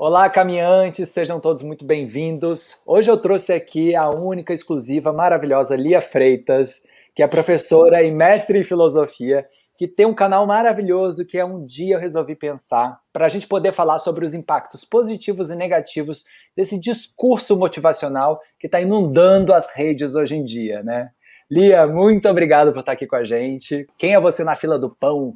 Olá, caminhantes, sejam todos muito bem-vindos. Hoje eu trouxe aqui a única, exclusiva, maravilhosa Lia Freitas, que é professora e mestre em filosofia, que tem um canal maravilhoso que é Um Dia Eu Resolvi Pensar, para a gente poder falar sobre os impactos positivos e negativos desse discurso motivacional que está inundando as redes hoje em dia, né? Lia, muito obrigado por estar aqui com a gente. Quem é você na fila do pão?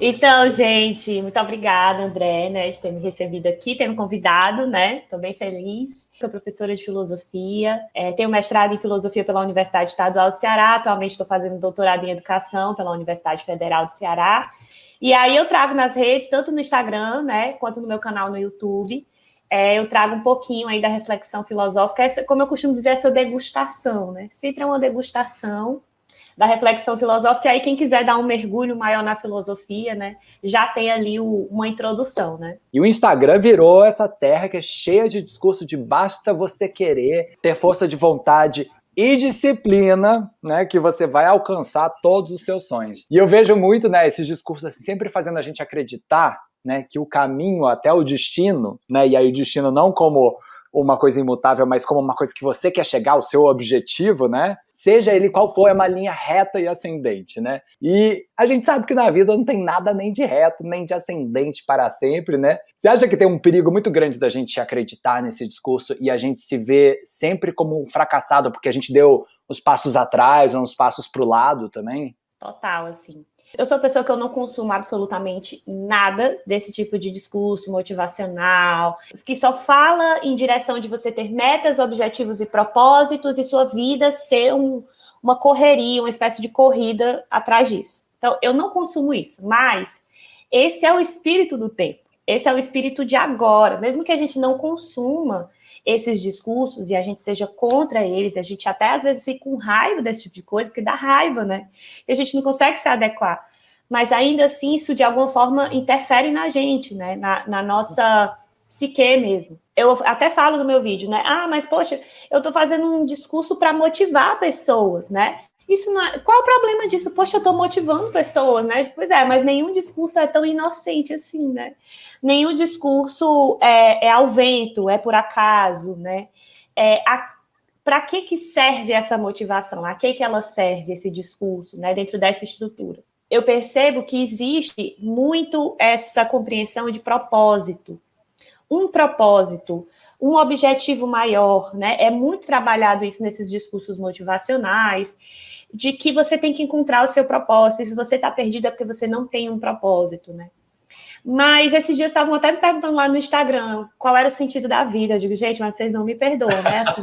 Então, gente, muito obrigada, André, né, de ter me recebido aqui, ter me convidado, né? Estou bem feliz. Sou professora de filosofia, tenho mestrado em filosofia pela Universidade Estadual do Ceará, atualmente estou fazendo doutorado em educação pela Universidade Federal do Ceará. E aí eu trago nas redes, tanto no Instagram, né, quanto no meu canal no YouTube, eu trago um pouquinho aí da reflexão filosófica, como eu costumo dizer, essa degustação, né? Sempre é uma degustação da reflexão filosófica, e aí quem quiser dar um mergulho maior na filosofia, né, já tem ali uma introdução, né? E o Instagram virou essa terra que é cheia de discurso de basta você querer, ter força de vontade e disciplina, né, que você vai alcançar todos os seus sonhos. E eu vejo muito, né, esses discursos assim, sempre fazendo a gente acreditar, né, que o caminho até o destino, né, e aí o destino não como uma coisa imutável, mas como uma coisa que você quer chegar ao seu objetivo, né? Seja ele qual for, é uma linha reta e ascendente, né? E a gente sabe que na vida não tem nada nem de reto, nem de ascendente para sempre, né? Você acha que tem um perigo muito grande da gente acreditar nesse discurso e a gente se vê sempre como um fracassado porque a gente deu uns passos atrás, uns passos para o lado também? Total, assim. Eu sou uma pessoa que eu não consumo absolutamente nada desse tipo de discurso motivacional, que só fala em direção de você ter metas, objetivos e propósitos e sua vida ser uma correria, uma espécie de corrida atrás disso. Então, eu não consumo isso, mas esse é o espírito do tempo, esse é o espírito de agora. Mesmo que a gente não consuma esses discursos e a gente seja contra eles, a gente até às vezes fica com raiva desse tipo de coisa, porque dá raiva, né? E a gente não consegue se adequar. Mas ainda assim, isso de alguma forma interfere na gente, né? Na nossa psique mesmo. Eu até falo no meu vídeo, né? Ah, mas poxa, eu tô fazendo um discurso para motivar pessoas, né? Isso não é... Qual é o problema disso? Poxa, eu tô motivando pessoas, né? Pois é, mas nenhum discurso é tão inocente assim, né? Nenhum discurso é ao vento, é por acaso, né? Para que serve essa motivação? A que ela serve, esse discurso, né, dentro dessa estrutura? Eu percebo que existe muito essa compreensão de propósito. Um propósito, um objetivo maior, né? É muito trabalhado isso nesses discursos motivacionais, de que você tem que encontrar o seu propósito. Se você está perdido é porque você não tem um propósito, né? Mas esses dias estavam até me perguntando lá no Instagram qual era o sentido da vida. Eu digo, gente, mas vocês não me perdoam, né? Assim,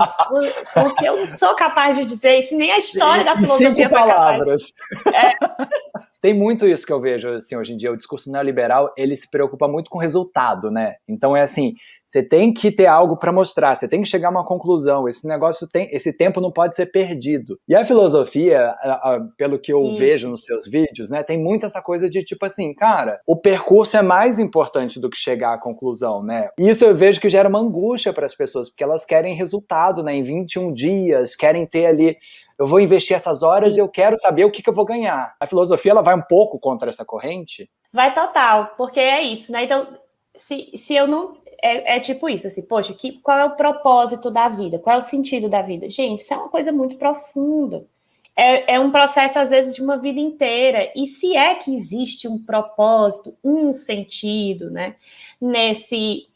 porque eu não sou capaz de dizer isso, nem a história da Em cinco filosofia foi capaz. palavras. Tem muito isso que eu vejo, assim, hoje em dia, o discurso neoliberal, ele se preocupa muito com resultado, né? Então é assim, você tem que ter algo para mostrar, você tem que chegar a uma conclusão, esse tempo não pode ser perdido. E a filosofia, pelo que eu vejo nos seus vídeos, né, tem muito essa coisa de tipo assim, cara, o percurso é mais importante do que chegar à conclusão, né? Isso eu vejo que gera uma angústia para as pessoas, porque elas querem resultado, né, em 21 dias, querem ter ali eu vou investir essas horas e eu quero saber o que eu vou ganhar. A filosofia, ela vai um pouco contra essa corrente? Vai total, porque é isso, né? Então, se eu não... É tipo isso, assim, poxa, qual é o propósito da vida? Qual é o sentido da vida? Gente, isso é uma coisa muito profunda. É um processo, às vezes, de uma vida inteira. E se é que existe um propósito, um sentido, né? Nesse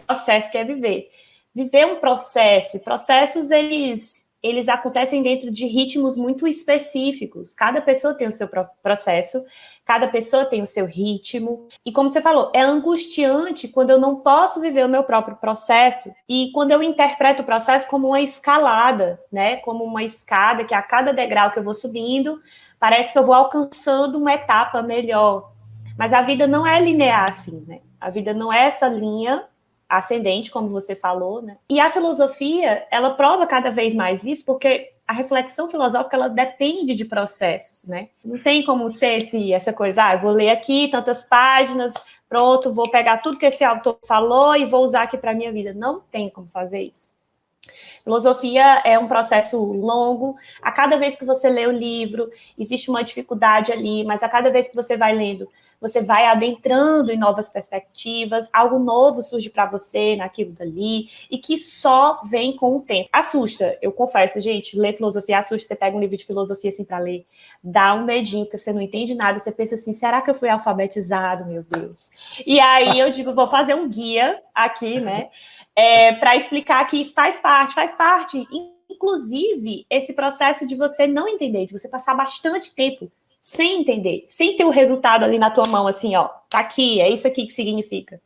processo que é viver. Viver um processo, e processos, eles acontecem dentro de ritmos muito específicos. Cada pessoa tem o seu processo, cada pessoa tem o seu ritmo. E como você falou, é angustiante quando eu não posso viver o meu próprio processo e quando eu interpreto o processo como uma escalada, né? Como uma escada que a cada degrau que eu vou subindo, parece que eu vou alcançando uma etapa melhor. Mas a vida não é linear assim, né? A vida não é essa linha ascendente, como você falou, né? E a filosofia, ela prova cada vez mais isso, porque a reflexão filosófica, ela depende de processos, né? Não tem como ser essa coisa, eu vou ler aqui tantas páginas, pronto, vou pegar tudo que esse autor falou e vou usar aqui para a minha vida. Não tem como fazer isso. Filosofia é um processo longo. A cada vez que você lê o livro, existe uma dificuldade ali, mas a cada vez que você vai lendo, você vai adentrando em novas perspectivas, algo novo surge para você naquilo dali, e que só vem com o tempo. Assusta, eu confesso, gente, ler filosofia assusta. Você pega um livro de filosofia assim para ler, dá um medinho, porque você não entende nada, você pensa assim, será que eu fui alfabetizado, meu Deus? E aí eu digo, vou fazer um guia aqui, né, para explicar que faz parte, inclusive, esse processo de você não entender, de você passar bastante tempo sem entender, sem ter o resultado ali na tua mão, assim, ó, tá aqui, é isso aqui que significa.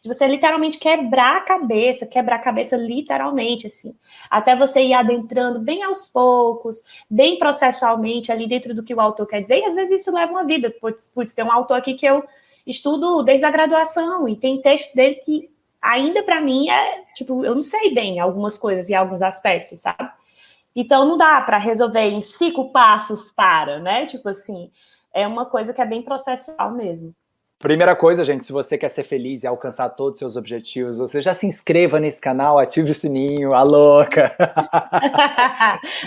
De você literalmente quebrar a cabeça literalmente, assim, até você ir adentrando bem aos poucos, bem processualmente ali dentro do que o autor quer dizer, e às vezes isso leva uma vida. Putz, tem um autor aqui que eu estudo desde a graduação, e tem texto dele que ainda para mim tipo, eu não sei bem algumas coisas e alguns aspectos, sabe? Então, não dá para resolver em 5 passos né? Tipo assim, é uma coisa que é bem processual mesmo. Primeira coisa, gente, se você quer ser feliz e alcançar todos os seus objetivos, você já se inscreva nesse canal, ative o sininho, a louca.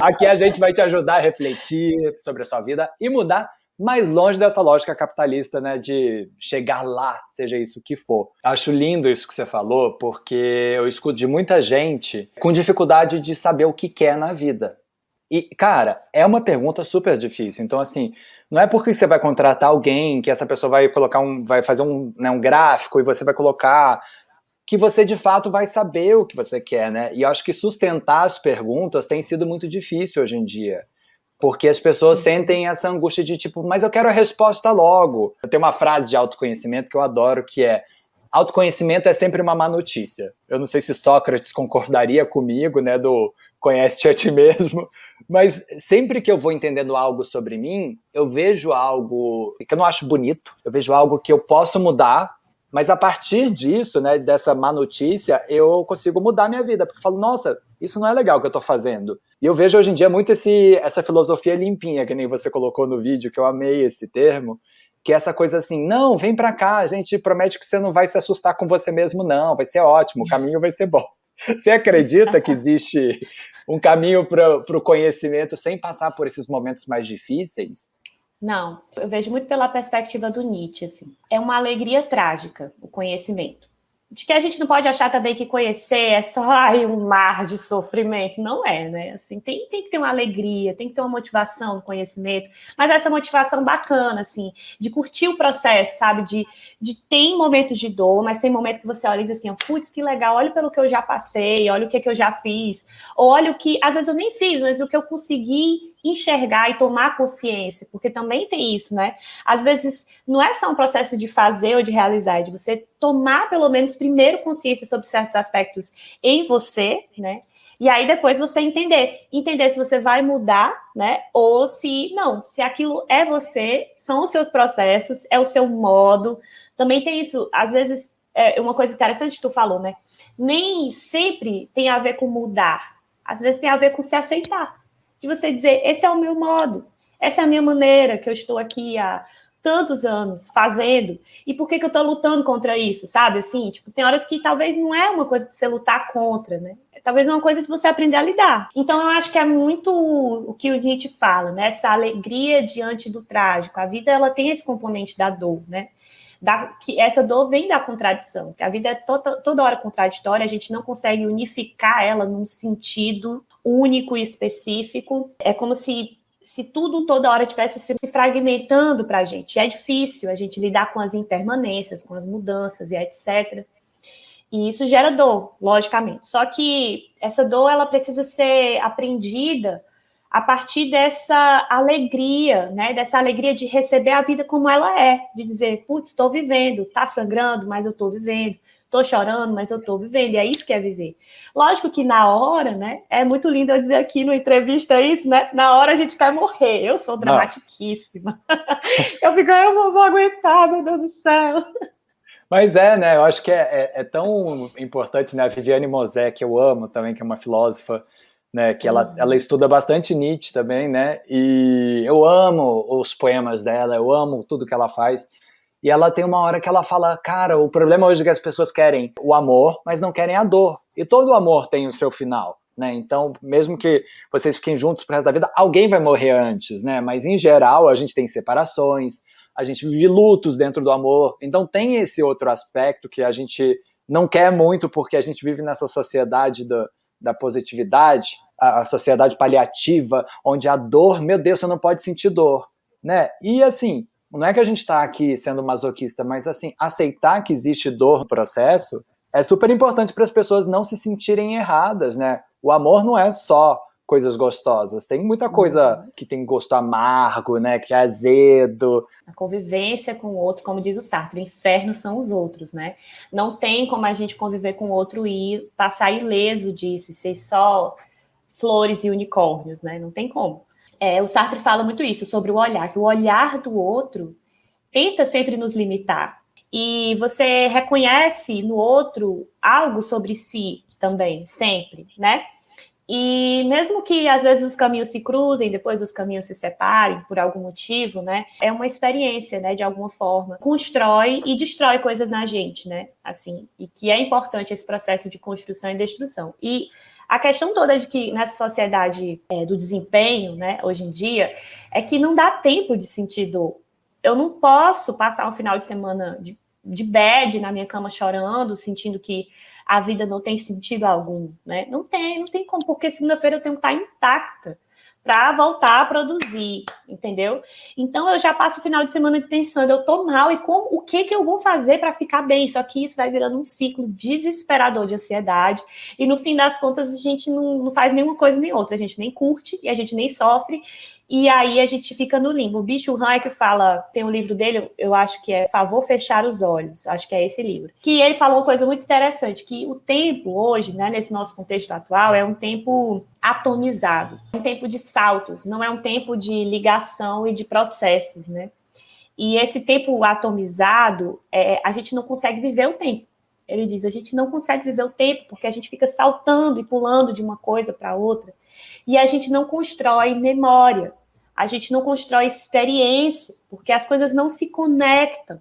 Aqui a gente vai te ajudar a refletir sobre a sua vida e mudar mais longe dessa lógica capitalista, né, de chegar lá, seja isso que for. Acho lindo isso que você falou, porque eu escuto de muita gente com dificuldade de saber o que quer na vida. E, cara, é uma pergunta super difícil. Então, assim, não é porque você vai contratar alguém que essa pessoa vai fazer um gráfico e você vai colocar que você de fato vai saber o que você quer, né? E eu acho que sustentar as perguntas tem sido muito difícil hoje em dia. Porque as pessoas sentem essa angústia de tipo, mas eu quero a resposta logo. Eu tenho uma frase de autoconhecimento que eu adoro, que é: autoconhecimento é sempre uma má notícia. Eu não sei se Sócrates concordaria comigo, né, do conhece-te a ti mesmo, mas sempre que eu vou entendendo algo sobre mim, eu vejo algo que eu não acho bonito, eu vejo algo que eu posso mudar, mas a partir disso, né, dessa má notícia, eu consigo mudar minha vida, porque eu falo, nossa, isso não é legal o que eu tô fazendo. E eu vejo hoje em dia muito essa filosofia limpinha, que nem você colocou no vídeo, que eu amei esse termo, que é essa coisa assim, não, vem pra cá, a gente promete que você não vai se assustar com você mesmo, não, vai ser ótimo, o caminho vai ser bom. Você acredita que existe um caminho para o conhecimento sem passar por esses momentos mais difíceis? Não, eu vejo muito pela perspectiva do Nietzsche, assim. É uma alegria trágica, o conhecimento. De que a gente não pode achar também que conhecer é só um mar de sofrimento. Não é, né? Assim, tem que ter uma alegria, tem que ter uma motivação no conhecimento, mas essa motivação bacana, assim, de curtir o processo, sabe? De ter momentos de dor, mas tem momento que você olha e diz assim, putz, que legal, olha pelo que eu já passei, olha o que eu já fiz, ou olha o que, às vezes eu nem fiz, mas o que eu consegui enxergar e tomar consciência, porque também tem isso, né? Às vezes não é só um processo de fazer ou de realizar, é de você tomar pelo menos primeiro consciência sobre certos aspectos em você, né? E aí depois você entender se você vai mudar, né? Ou se não, se aquilo é você, são os seus processos, é o seu modo. Também tem isso, às vezes, é uma coisa interessante que tu falou, né? Nem sempre tem a ver com mudar, às vezes tem a ver com se aceitar. De você dizer, esse é o meu modo, essa é a minha maneira que eu estou aqui há tantos anos fazendo, e por que eu estou lutando contra isso, sabe? Assim, tipo, tem horas que talvez não é uma coisa para você lutar contra, né? Talvez é uma coisa de você aprender a lidar. Então, eu acho que é muito o que o Nietzsche fala, né? Essa alegria diante do trágico. A vida, ela tem esse componente da dor, né? Que essa dor vem da contradição, que a vida é toda hora contraditória, a gente não consegue unificar ela num sentido único e específico. É como se tudo toda hora estivesse se fragmentando para a gente. E é difícil a gente lidar com as impermanências, com as mudanças e etc. E isso gera dor, logicamente. Só que essa dor, ela precisa ser aprendida a partir dessa alegria, né? Dessa alegria de receber a vida como ela é, de dizer, putz, estou vivendo, tá sangrando, mas eu estou vivendo, estou chorando, mas eu estou vivendo, e é isso que é viver. Lógico que na hora, né? É muito lindo eu dizer aqui no entrevista isso, né? Na hora a gente quer morrer, eu sou dramatiquíssima. Eu fico, eu vou aguentar, meu Deus do céu. Mas né? Eu acho que é tão importante, né? A Viviane Mosé, que eu amo também, que é uma filósofa, né, que ela estuda bastante Nietzsche também, né, e eu amo os poemas dela, eu amo tudo que ela faz, e ela tem uma hora que ela fala, o problema hoje é que as pessoas querem o amor, mas não querem a dor, e todo amor tem o seu final, né? Então, mesmo que vocês fiquem juntos pro resto da vida, alguém vai morrer antes, né? Mas, em geral, a gente tem separações, a gente vive lutos dentro do amor. Então, tem esse outro aspecto que a gente não quer muito, porque a gente vive nessa sociedade da positividade, a sociedade paliativa, onde a dor, meu Deus, você não pode sentir dor, né? E, assim, não é que a gente está aqui sendo masoquista, mas, assim, aceitar que existe dor no processo é super importante para as pessoas não se sentirem erradas, né? O amor não é só coisas gostosas, tem muita coisa que tem gosto amargo, né? Que é azedo. A convivência com o outro, como diz o Sartre, o inferno são os outros, né? Não tem como a gente conviver com o outro e passar ileso disso, e ser só flores e unicórnios, né? Não tem como. O Sartre fala muito isso, sobre o olhar, que o olhar do outro tenta sempre nos limitar. E você reconhece no outro algo sobre si também, sempre, né? E mesmo que às vezes os caminhos se cruzem, depois os caminhos se separem por algum motivo, né? É uma experiência, né? De alguma forma, constrói e destrói coisas na gente, né? Assim, e que é importante esse processo de construção e destruição. E a questão toda de que nessa sociedade do desempenho, né? Hoje em dia, é que não dá tempo de sentir dor. Eu não posso passar um final de semana de bad na minha cama chorando, sentindo que a vida não tem sentido algum, né? Não tem como, porque segunda-feira eu tenho que estar intacta para voltar a produzir, entendeu? Então eu já passo o final de semana pensando, eu tô mal e o que eu vou fazer para ficar bem? Só que isso vai virando um ciclo desesperador de ansiedade e no fim das contas a gente não faz nenhuma coisa nem outra, a gente nem curte e a gente nem sofre. E aí a gente fica no limbo. O Bicho Han é que fala, tem um livro dele, eu acho que é Favor Fechar os Olhos, acho que é esse livro, que ele falou uma coisa muito interessante, que o tempo hoje, né, nesse nosso contexto atual, é um tempo atomizado, é um tempo de saltos, não é um tempo de ligação e de processos, né? E esse tempo atomizado, a gente não consegue viver o tempo. Ele diz, a gente não consegue viver o tempo, porque a gente fica saltando e pulando de uma coisa para outra, e a gente não constrói memória, a gente não constrói experiência, porque as coisas não se conectam.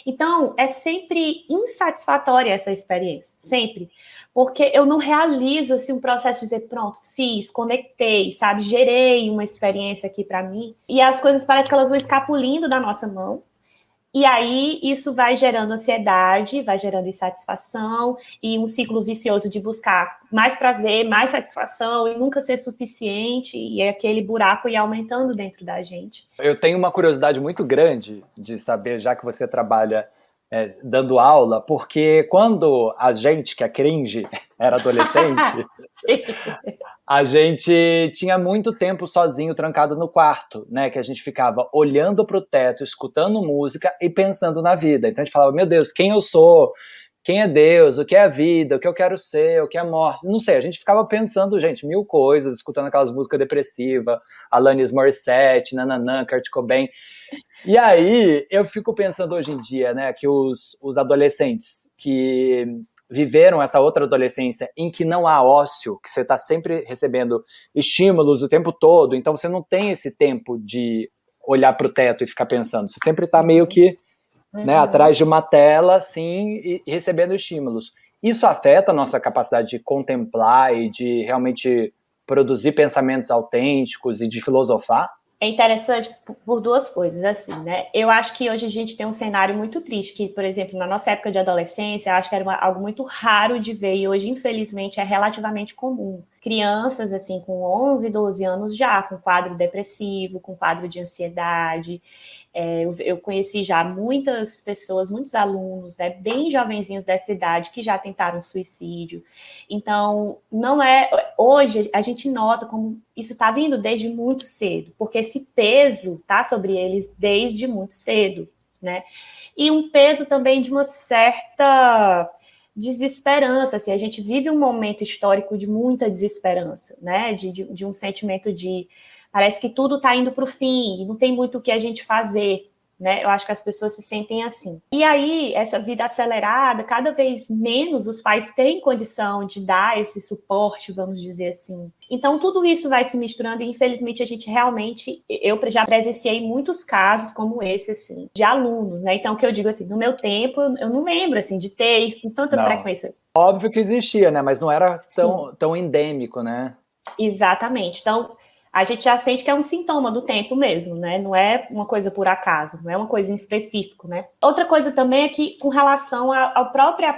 Então, é sempre insatisfatória essa experiência, sempre, porque eu não realizo assim, um processo de dizer, pronto, fiz, conectei, sabe, gerei uma experiência aqui para mim, e as coisas parecem que elas vão escapulindo da nossa mão, e aí isso vai gerando ansiedade, vai gerando insatisfação e um ciclo vicioso de buscar mais prazer, mais satisfação e nunca ser suficiente, e aquele buraco ir aumentando dentro da gente. Eu tenho uma curiosidade muito grande de saber, já que você trabalha dando aula, porque quando a gente, que é cringe, era adolescente, a gente tinha muito tempo sozinho, trancado no quarto, né? Que a gente ficava olhando pro teto, escutando música e pensando na vida. Então a gente falava, meu Deus, quem eu sou? Quem é Deus? O que é a vida? O que eu quero ser? O que é a morte? Não sei, a gente ficava pensando, gente, mil coisas, escutando aquelas músicas depressivas, Alanis Morissette, nananã, Kurt Cobain. E aí, eu fico pensando hoje em dia, né, que os adolescentes que viveram essa outra adolescência em que não há ócio, que você está sempre recebendo estímulos o tempo todo, então você não tem esse tempo de olhar para o teto e ficar pensando, você sempre está meio que atrás de uma tela, assim, e recebendo estímulos. Isso afeta a nossa capacidade de contemplar e de realmente produzir pensamentos autênticos e de filosofar? É interessante por duas coisas, assim, né? Eu acho que hoje a gente tem um cenário muito triste, que, por exemplo, na nossa época de adolescência, acho que era algo muito raro de ver, e hoje, infelizmente, é relativamente comum. Crianças, assim, com 11, 12 anos já, com quadro depressivo, com quadro de ansiedade. Eu conheci já muitas pessoas, muitos alunos, né, bem jovenzinhos dessa idade, que já tentaram suicídio. Então, não é... Hoje, a gente nota como isso está vindo desde muito cedo, porque esse peso está sobre eles desde muito cedo, né? E um peso também de uma certa desesperança, assim, a gente vive um momento histórico de muita desesperança, né, de um sentimento de, parece que tudo está indo para o fim, e não tem muito o que a gente fazer, né? Eu acho que as pessoas se sentem assim. E aí, essa vida acelerada, cada vez menos os pais têm condição de dar esse suporte, vamos dizer assim. Então, tudo isso vai se misturando e, infelizmente, a gente realmente... Eu já presenciei muitos casos como esse, assim, de alunos, né? Então, o que eu digo assim, no meu tempo, eu não lembro, assim, de ter isso com tanta frequência. Óbvio que existia, né? Mas não era tão endêmico, né? Exatamente. Então, a gente já sente que é um sintoma do tempo mesmo, né? Não é uma coisa por acaso, não é uma coisa em específico, né? Outra coisa também é que, com relação ao próprio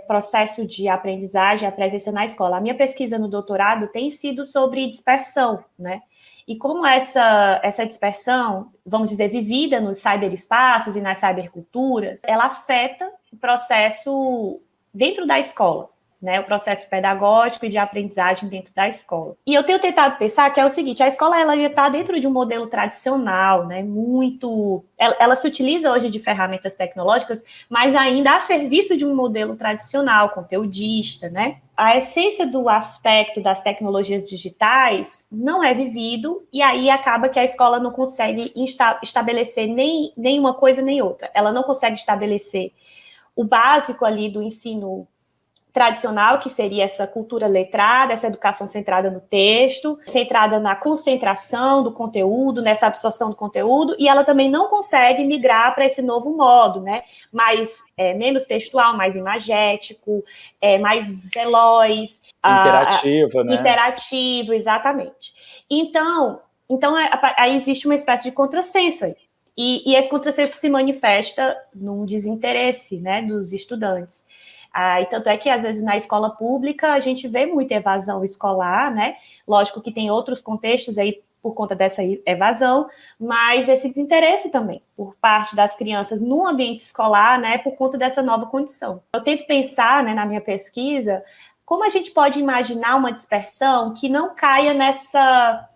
processo de aprendizagem, a presença na escola, a minha pesquisa no doutorado tem sido sobre dispersão, né? E como essa dispersão, vamos dizer, vivida nos cyberespaços e nas cyberculturas, ela afeta o processo dentro da escola, né, o processo pedagógico e de aprendizagem dentro da escola. E eu tenho tentado pensar que é o seguinte, a escola ela está dentro de um modelo tradicional, né, muito... Ela se utiliza hoje de ferramentas tecnológicas, mas ainda a serviço de um modelo tradicional, conteudista, né? A essência do aspecto das tecnologias digitais não é vivido, e aí acaba que a escola não consegue estabelecer nem uma coisa nem outra. Ela não consegue estabelecer o básico ali do ensino tradicional, que seria essa cultura letrada, essa educação centrada no texto, centrada na concentração do conteúdo, nessa absorção do conteúdo, e ela também não consegue migrar para esse novo modo, né? Menos textual, mais imagético, mais veloz. Interativo, né? Interativo, exatamente. Então aí existe uma espécie de contrassenso aí. E esse contrassenso se manifesta num desinteresse, né, dos estudantes. E tanto é que, às vezes, na escola pública, a gente vê muita evasão escolar, né? Lógico que tem outros contextos aí por conta dessa evasão, mas esse desinteresse também por parte das crianças no ambiente escolar, né, por conta dessa nova condição. Eu tento pensar, né, na minha pesquisa, como a gente pode imaginar uma dispersão que não caia nessa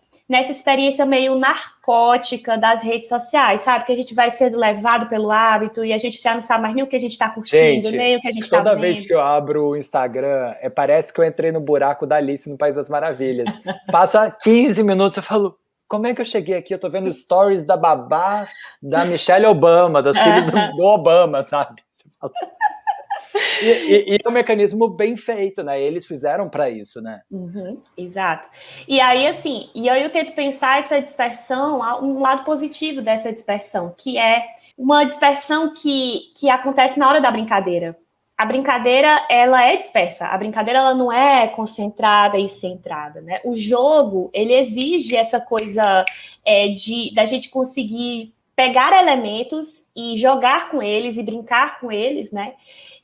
experiência meio narcótica das redes sociais, sabe? Que a gente vai sendo levado pelo hábito e a gente já não sabe mais nem o que a gente está curtindo, nem o que a gente está vendo. Toda vez que eu abro o Instagram, parece que eu entrei no buraco da Alice no País das Maravilhas. Passa 15 minutos, eu falo, como é que eu cheguei aqui? Eu tô vendo stories da babá da Michelle Obama, das filhas do Obama, sabe? Você fala... E é um mecanismo bem feito, né? Eles fizeram para isso, né? Exato. E aí, assim, eu tento pensar essa dispersão, um lado positivo dessa dispersão, que é uma dispersão que acontece na hora da brincadeira. A brincadeira, ela é dispersa. A brincadeira, ela não é concentrada e centrada, né? O jogo, ele exige essa coisa da gente conseguir pegar elementos e jogar com eles e brincar com eles, né?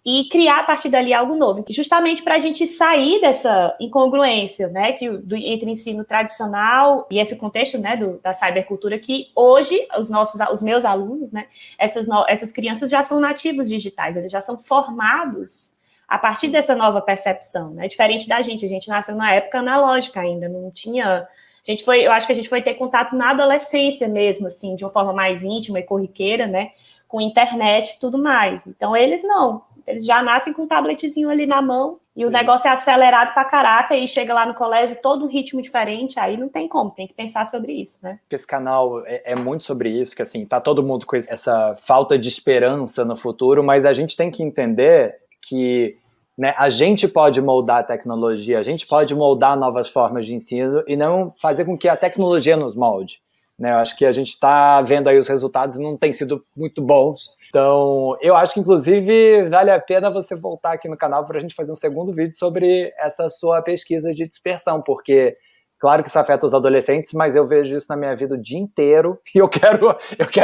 E criar a partir dali algo novo, justamente para a gente sair dessa incongruência, né, entre o ensino tradicional e esse contexto, né, da cybercultura, que hoje os meus alunos, né, essas crianças já são nativos digitais, eles já são formados a partir dessa nova percepção, né, diferente da gente. A gente nasceu na época analógica ainda, não tinha... eu acho que a gente foi ter contato na adolescência mesmo, assim, de uma forma mais íntima e corriqueira, né, com internet e tudo mais. Então, eles não. Eles já nascem com um tabletzinho ali na mão e o negócio é acelerado pra caraca e chega lá no colégio todo um ritmo diferente, aí não tem como, tem que pensar sobre isso, né? Esse canal é muito sobre isso, que assim, tá todo mundo com essa falta de esperança no futuro, mas a gente tem que entender que, né, a gente pode moldar a tecnologia, a gente pode moldar novas formas de ensino e não fazer com que a tecnologia nos molde. Né, eu acho que a gente está vendo aí os resultados e não tem sido muito bons. Então, eu acho que, inclusive, vale a pena você voltar aqui no canal para a gente fazer um segundo vídeo sobre essa sua pesquisa de dispersão, porque, claro que isso afeta os adolescentes, mas eu vejo isso na minha vida o dia inteiro e eu quero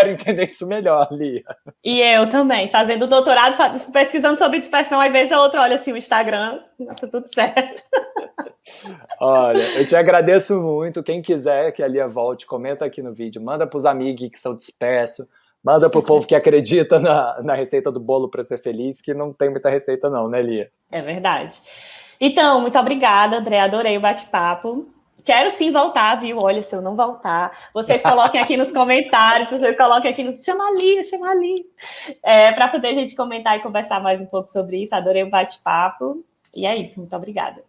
entender isso melhor, Lia. E eu também, fazendo doutorado, pesquisando sobre dispersão, às vezes a outra olha assim o Instagram, tá tudo certo. Olha, eu te agradeço muito. Quem quiser que a Lia volte, comenta aqui no vídeo, manda para os amigos que são dispersos, manda para o povo que acredita na receita do bolo para ser feliz, que não tem muita receita não, né, Lia? É verdade. Então, muito obrigada, André, adorei o bate-papo. Quero sim voltar, viu? Olha, se eu não voltar, vocês coloquem aqui nos comentários, vocês coloquem aqui chama ali, para poder a gente comentar e conversar mais um pouco sobre isso. Adorei o bate-papo. E é isso, muito obrigada.